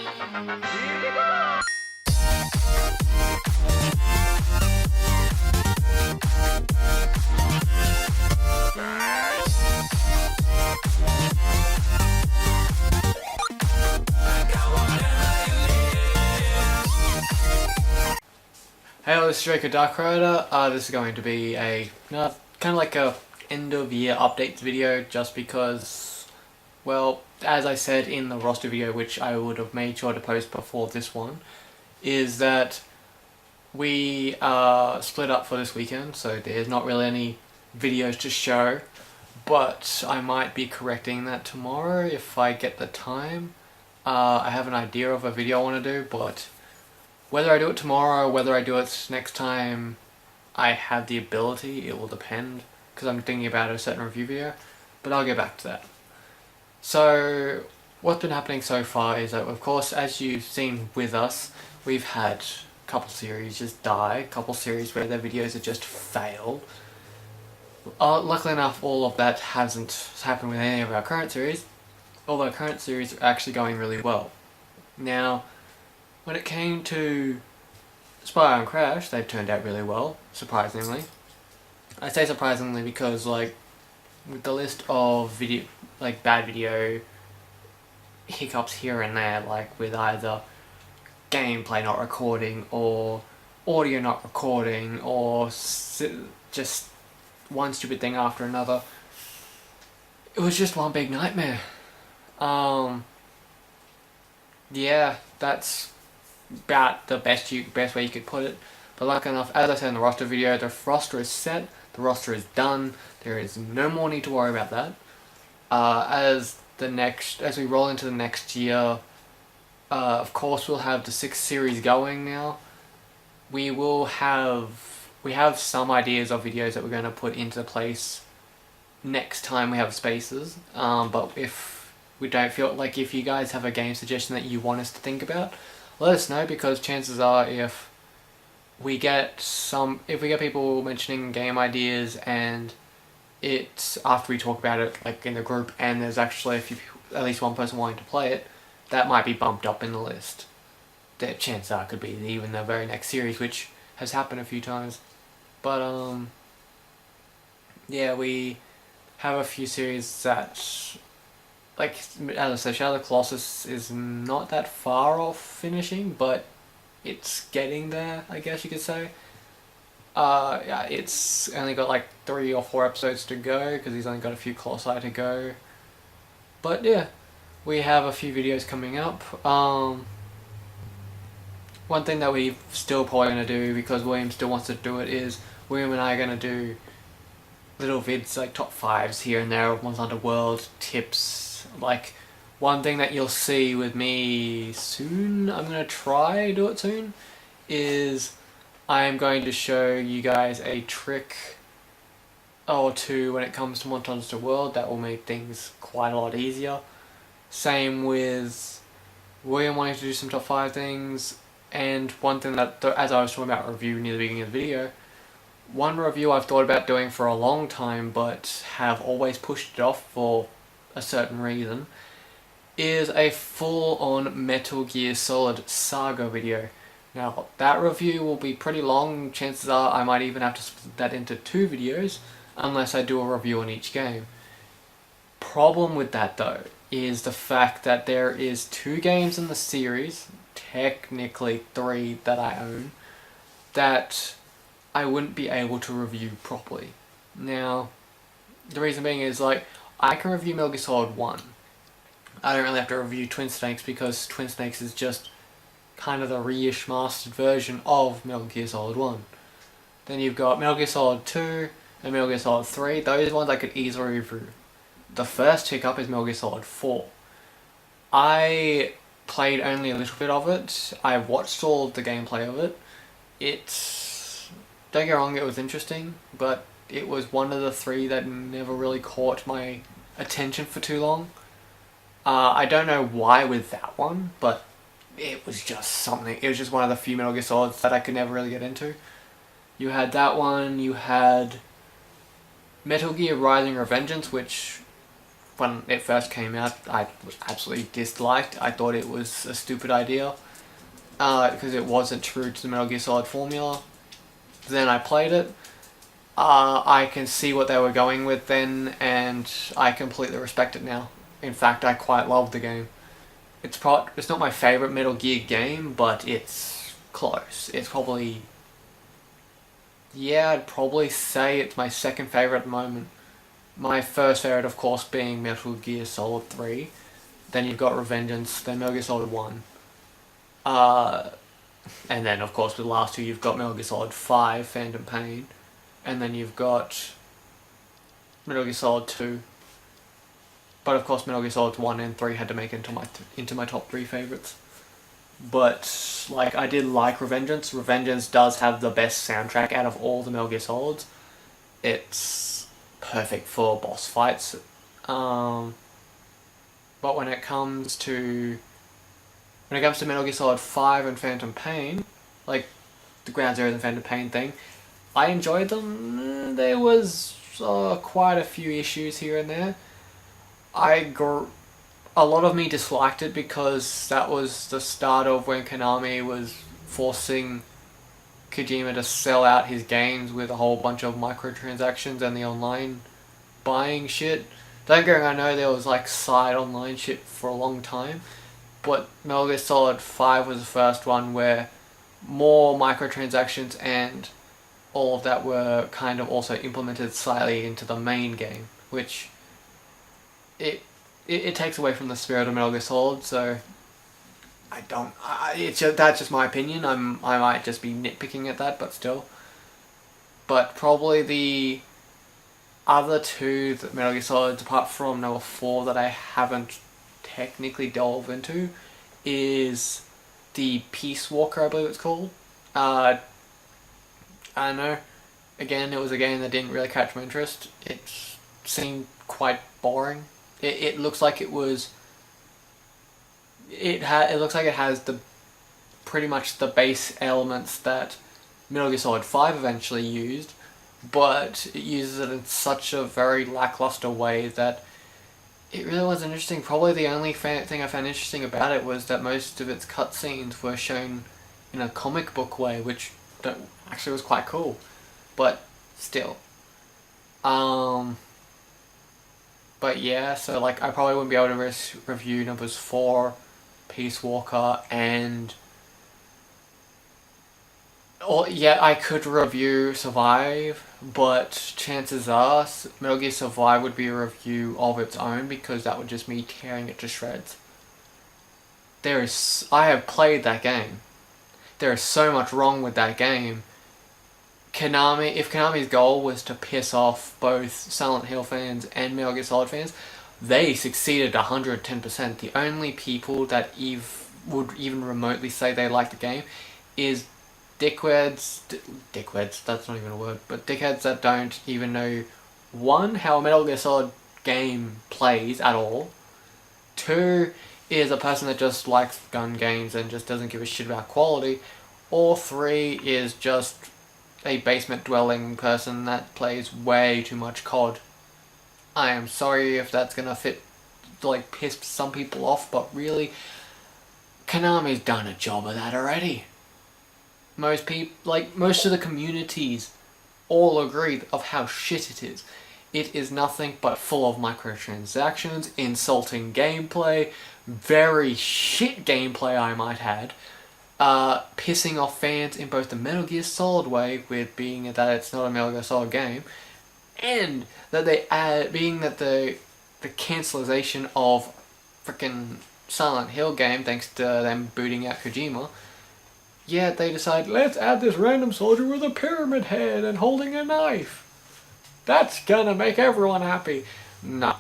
Hey, this is Draco Dark Rider. This is going to be a kind of like a end of year updates video, just because, well, as I said in the roster video, which I would have made sure to post before this one, is that we split up for this weekend, so there's not really any videos to show, but I might be correcting that tomorrow if I get the time. I have an idea of a video I want to do, but whether I do it tomorrow or whether I do it next time I have the ability, it will depend, because I'm thinking about a certain review video, but I'll get back to that. So, what's been happening so far is that, of course, as you've seen with us, we've had a couple series just die, a couple series where their videos have just failed. Luckily enough, all of that hasn't happened with any of our current series, although our current series are actually going really well. Now, when it came to Spire and Crash, they've turned out really well, surprisingly. I say surprisingly because, like, with the list of bad video hiccups here and there, like with either gameplay not recording or audio not recording or just one stupid thing after another, it was just one big nightmare. Yeah, that's about the best way you could put it. But luckily enough, as I said in the roster video, the roster is set, the roster is done, there is no more need to worry about that. As we roll into the next year, of course we'll have the 6th series going now. We have some ideas of videos that we're going to put into place next time we have spaces, but if we don't feel like, if you guys have a game suggestion that you want us to think about, let us know, because chances are if we get people mentioning game ideas and it's after we talk about it like in the group and there's actually at least one person wanting to play it, that might be bumped up in the list. That chances are could be even the very next series, which has happened a few times. But yeah, we have a few series that, like, as I said, Shadow of the Colossus is not that far off finishing, but it's getting there, I guess you could say. Yeah, it's only got like 3 or 4 episodes to go, because he's only got a few Colossi to go. But yeah, we have a few videos coming up. One thing that we're still probably going to do, because William still wants to do it, is William and I are going to do little vids, like top 5s here and there of Monster Hunter World tips. Like, one thing that you'll see with me soon, I'm going to try do it soon, is I'm going to show you guys a trick or two when it comes to Monster Hunter World that will make things quite a lot easier. Same with William wanting to do some top 5 things, and one thing that, as I was talking about review near the beginning of the video, one review I've thought about doing for a long time but have always pushed it off for a certain reason, is a full-on Metal Gear Solid Saga video. Now, that review will be pretty long. Chances are I might even have to split that into 2 videos, unless I do a review on each game. Problem with that, though, is the fact that there is 2 games in the series, technically 3 that I own, that I wouldn't be able to review properly. Now, the reason being is, like, I can review Metal Gear Solid 1. I don't really have to review Twin Snakes, because Twin Snakes is just kind of the reish mastered version of Metal Gear Solid 1. Then you've got Metal Gear Solid 2 and Metal Gear Solid 3. Those ones I could easily review. The first hiccup is Metal Gear Solid 4. I played only a little bit of it. I watched all of the gameplay of it. Don't get me wrong, it was interesting, but it was one of the 3 that never really caught my attention for too long. I don't know why with that one, but it was just something. It was just one of the few Metal Gear Solids that I could never really get into. You had that one, you had Metal Gear Rising Revengeance, which when it first came out, I absolutely disliked. I thought it was a stupid idea because it wasn't true to the Metal Gear Solid formula. Then I played it. I can see what they were going with then, and I completely respect it now. In fact, I quite love the game. It's not my favorite Metal Gear game, but it's close. It's probably, yeah, I'd probably say it's my second favorite at the moment. My first favorite, of course, being Metal Gear Solid 3. Then you've got Revengeance, then Metal Gear Solid 1. And then, of course, with the last two, you've got Metal Gear Solid 5, Phantom Pain. And then you've got Metal Gear Solid 2. But of course, Metal Gear Solid 1 and 3 had to make it into my top 3 favourites. But, like, I did like Revengeance. Revengeance does have the best soundtrack out of all the Metal Gear Solids. It's perfect for boss fights. But when it comes to Metal Gear Solid 5 and Phantom Pain, like the Ground Zero and Phantom Pain thing, I enjoyed them. There was quite a few issues here and there. A lot of me disliked it because that was the start of when Konami was forcing Kojima to sell out his games with a whole bunch of microtransactions and the online buying shit. Don't get me wrong, I know there was like side online shit for a long time, but Metal Gear Solid 5 was the first one where more microtransactions and all of that were kind of also implemented slightly into the main game, which it takes away from the spirit of Metal Gear Solid. So that's just my opinion. I might just be nitpicking at that, but still. But probably the other two Metal Gear Solids, apart from number 4, that I haven't technically delved into, is the Peace Walker, I believe it's called. I don't know. Again, it was a game that didn't really catch my interest. It seemed quite boring. It looks like it was. It looks like it has pretty much the base elements that Metal Gear Solid 5 eventually used, but it uses it in such a very lackluster way that it really wasn't interesting. Probably the only thing I found interesting about it was that most of its cutscenes were shown in a comic book way, which actually was quite cool. But still. But yeah, so like I probably wouldn't be able to review numbers 4, Peace Walker, and... Or yeah, I could review Survive, but chances are Metal Gear Survive would be a review of its own because that would just me tearing it to shreds. I have played that game. There is so much wrong with that game. If Konami's goal was to piss off both Silent Hill fans and Metal Gear Solid fans, they succeeded 110%. The only people that would even remotely say they like the game is dickheads, that's not even a word, but dickheads that don't even know, 1, how a Metal Gear Solid game plays at all, 2, is a person that just likes gun games and just doesn't give a shit about quality, or 3 is just a basement dwelling person that plays way too much COD. I am sorry if that's gonna piss some people off, but really, Konami's done a job of that already. Most of the communities all agree of how shit it is. It is nothing but full of microtransactions, insulting gameplay, very shit gameplay I might add, pissing off fans in both the Metal Gear Solid way, with being that it's not a Metal Gear Solid game, and that the cancellation of frickin' Silent Hill game thanks to them booting out Kojima. Yeah, they decide, let's add this random soldier with a pyramid head and holding a knife. That's gonna make everyone happy. No,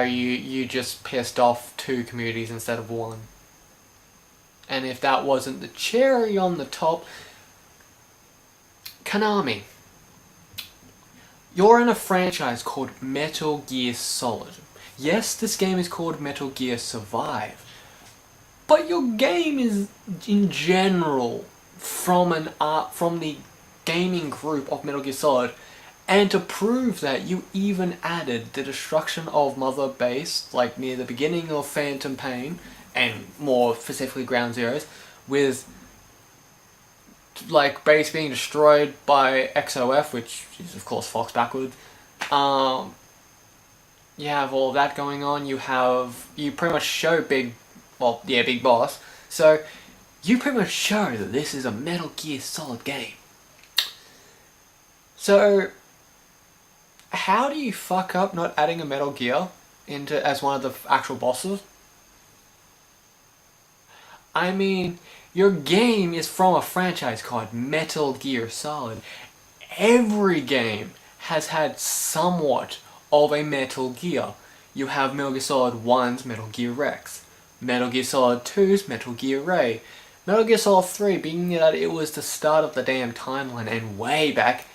you just pissed off 2 communities instead of 1. And if that wasn't the cherry on the top, Konami, you're in a franchise called Metal Gear Solid. Yes, this game is called Metal Gear Survive, but your game is, in general, from the gaming group of Metal Gear Solid, And to prove that, you even added the destruction of Mother Base, like near the beginning of Phantom Pain, and more specifically Ground Zeroes, with like base being destroyed by XOF, which is of course Fox backwards. You have all that going on. You pretty much show Big Boss. So you pretty much show that this is a Metal Gear Solid game. So how do you fuck up not adding a Metal Gear into as one of the actual bosses? I mean, your game is from a franchise called Metal Gear Solid. Every game has had somewhat of a Metal Gear. You have Metal Gear Solid 1's Metal Gear Rex, Metal Gear Solid 2's Metal Gear Ray, Metal Gear Solid 3, being that it was the start of the damn timeline, and way back,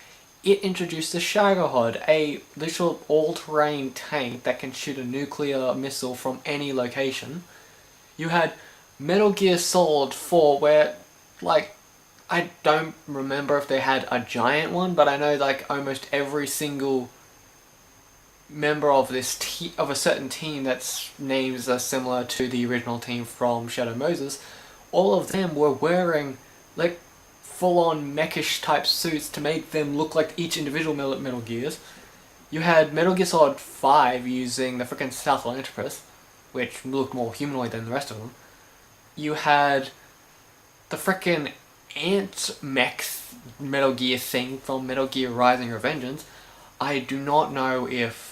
it introduced the Shagohod, a literal all-terrain tank that can shoot a nuclear missile from any location. You had Metal Gear Solid 4, where, like, I don't remember if they had a giant one, but I know, like, almost every single member of this of a certain team that's names are similar to the original team from Shadow Moses, all of them were wearing, like, full-on mechish type suits to make them look like each individual Metal Gears. You had Metal Gear Solid 5 using the frickin' Stealth Electropus, which looked more humanoid than the rest of them. You had the frickin' Ant Mech Metal Gear thing from Metal Gear Rising Revengeance. I do not know if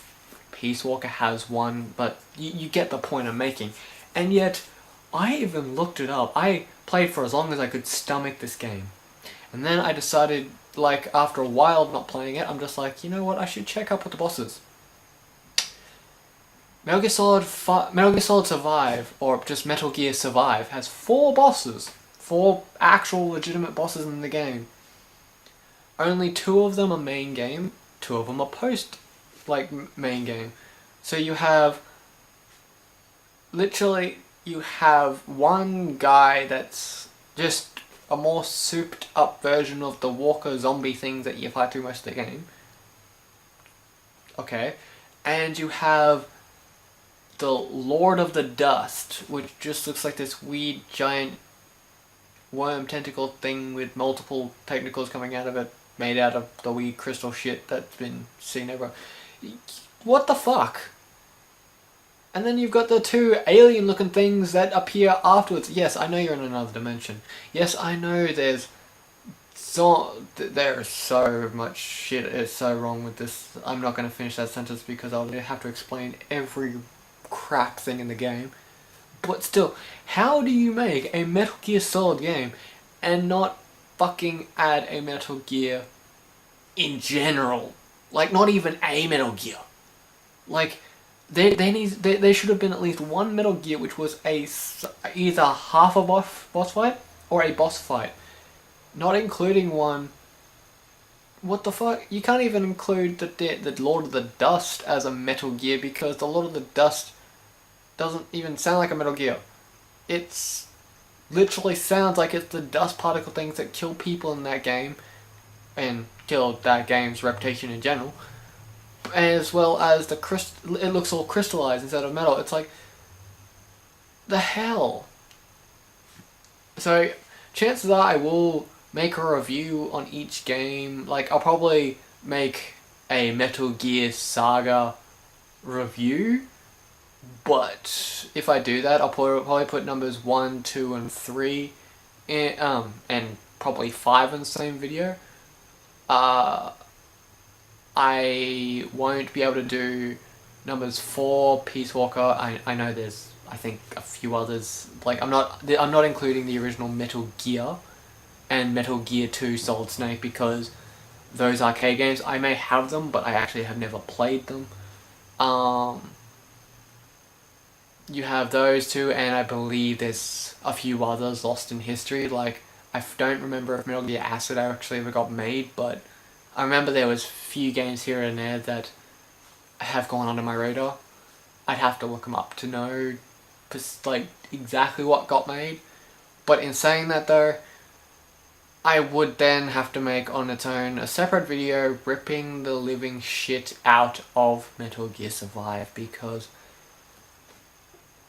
Peace Walker has one, but you get the point I'm making. And yet, I even looked it up. I played for as long as I could stomach this game. And then I decided, like, after a while of not playing it, I'm just like, you know what, I should check up with the bosses. Metal Gear Solid Survive, or just Metal Gear Survive, has 4 bosses. 4 actual legitimate bosses in the game. Only 2 of them are main game, 2 of them are main game. So you have, literally, you have one guy that's just a more souped up version of the Walker zombie things that you fight through most of the game. Okay. And you have the Lord of the Dust, which just looks like this weird giant worm tentacle thing with multiple tentacles coming out of it, made out of the weird crystal shit that's been seen over. What the fuck? And then you've got the 2 alien looking things that appear afterwards. Yes, I know you're in another dimension. Yes, I know there's there is so much shit is so wrong with this. I'm not going to finish that sentence because I'll have to explain every crap thing in the game. But still, how do you make a Metal Gear Solid game and not fucking add a Metal Gear in general? Like, not even a Metal Gear. Like, they should have been at least one Metal Gear which was either half a boss fight or a boss fight. Not including one. What the fuck? You can't even include the Lord of the Dust as a Metal Gear because the Lord of the Dust doesn't even sound like a Metal Gear. It's literally sounds like it's the dust particle things that kill people in that game and kill that game's reputation in general. As well as it looks all crystallized instead of metal. It's like, the hell? So, chances are I will make a review on each game. Like, I'll probably make a Metal Gear Saga review. But if I do that, I'll probably put numbers 1, 2, and 3 in, and probably 5 in the same video. I won't be able to do numbers 4, Peace Walker. I know there's, I think, a few others. Like, I'm not including the original Metal Gear and Metal Gear 2 Solid Snake because those arcade games, I may have them, but I actually have never played them. You have those 2, and I believe there's a few others lost in history. Like, I don't remember if Metal Gear Acid actually ever got made, but I remember there was few games here and there that have gone under my radar. I'd have to look them up to know, like, exactly what got made. But in saying that though, I would then have to make on its own a separate video ripping the living shit out of Metal Gear Survive, because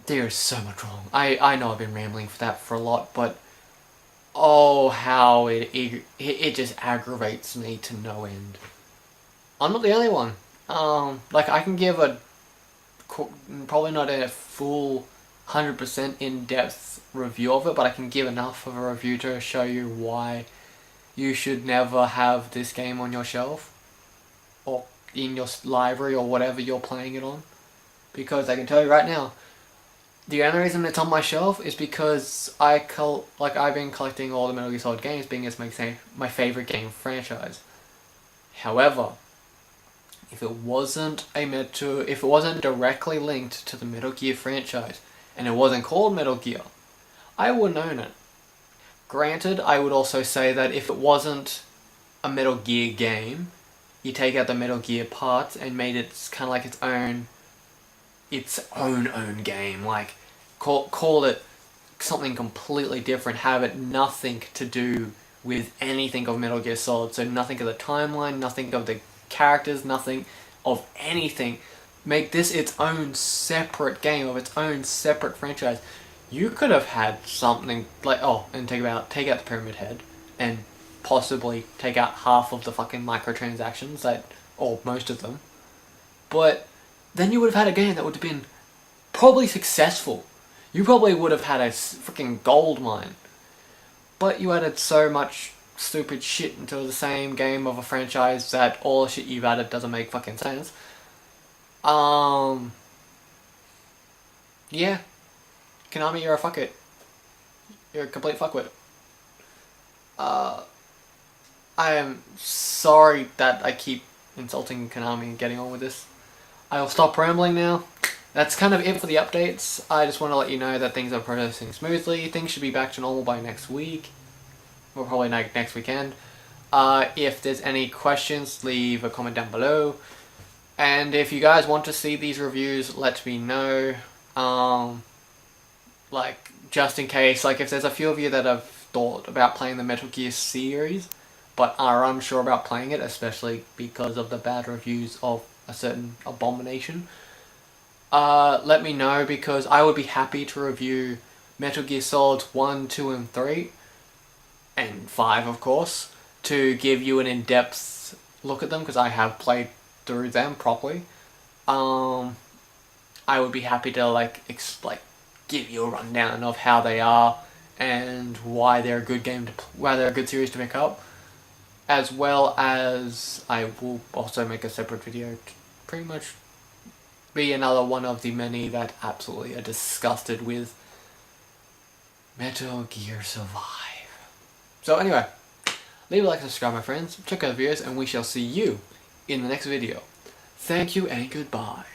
there is so much wrong. I know I've been rambling for that for a lot, but oh, how it just aggravates me to no end. I'm not the only one. Like, I can give a probably not a full 100% in-depth review of it, but I can give enough of a review to show you why you should never have this game on your shelf or in your library or whatever you're playing it on. Because I can tell you right now, the only reason it's on my shelf is because I've been collecting all the Metal Gear Solid games, being it's my favorite game franchise. However, if it wasn't directly linked to the Metal Gear franchise, and it wasn't called Metal Gear, I wouldn't own it. Granted, I would also say that if it wasn't a Metal Gear game, you take out the Metal Gear parts and made it kind of like its own game, like call it something completely different, have it nothing to do with anything of Metal Gear Solid, so nothing of the timeline, nothing of the characters, nothing of anything. Make this its own separate game of its own separate franchise. You could have had something like, and take out the Pyramid Head and possibly take out half of the fucking microtransactions, or most of them. But then you would have had a game that would have been probably successful. You probably would have had a freaking gold mine. But you added so much stupid shit into the same game of a franchise that all the shit you've added doesn't make fucking sense. Yeah. Konami, you're a fuck it. You're a complete fuckwit. I am sorry that I keep insulting Konami and getting on with this. I'll stop rambling now. That's kind of it for the updates. I just want to let you know that things are progressing smoothly. Things should be back to normal by next week. Or probably next weekend. If there's any questions, leave a comment down below. And if you guys want to see these reviews, let me know. Just in case, if there's a few of you that have thought about playing the Metal Gear series, but are unsure about playing it, especially because of the bad reviews of a certain Abomination, let me know, because I would be happy to review Metal Gear Solid 1, 2, and 3, and 5, of course, to give you an in-depth look at them, because I have played through them properly. I would be happy to give you a rundown of how they are and why they're a good series to pick up, as well as I will also make a separate video to pretty much be another one of the many that absolutely are disgusted with Metal Gear Survive. So anyway, leave a like and subscribe, my friends, check out the videos, and we shall see you in the next video. Thank you and goodbye.